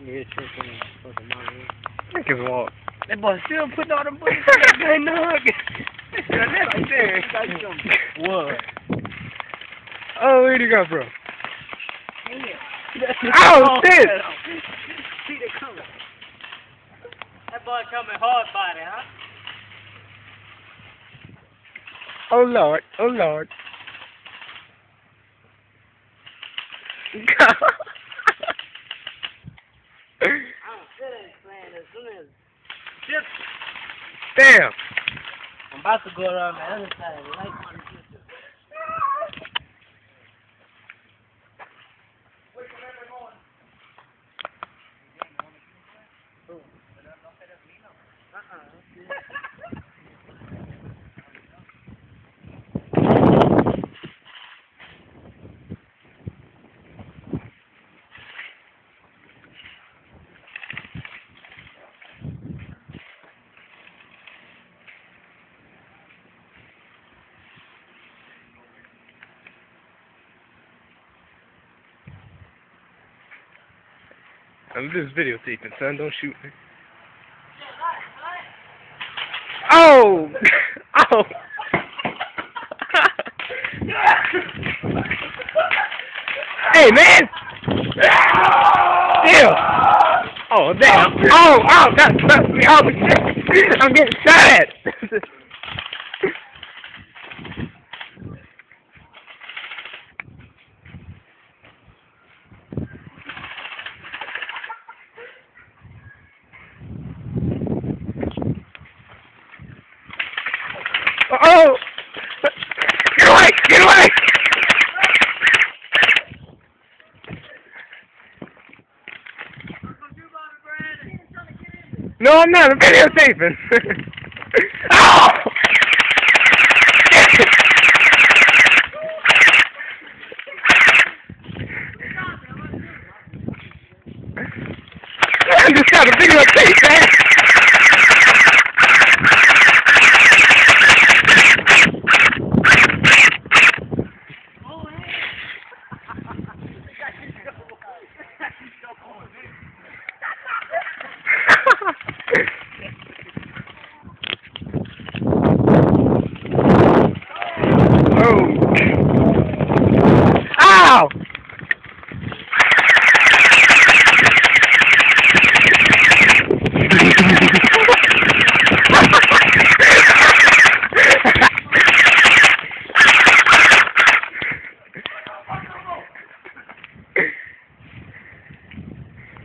Yeah, tripping fucking my head. Think it's walk. That boy still putting all them bullets in that gun dog. That's right there. What? Oh, where'd you go, bro? Damn. Oh, shit! See they coming. That boy coming hard body, huh? Oh, Lord. Oh, Lord. Damn. I'm about to go around the other side. Like on the picture. I'm just videotaping, son. Don't shoot me. Oh! Oh! Hey, man! Damn! Oh, damn! Oh, oh, that touched me! Oh, shit! I'm getting shot at! Oh! Get away! Get away! No, I'm not. I'm videotaping. Oh! I just got a videotape, man. Ow!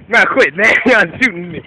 Nah, quit, man. You're not shooting me.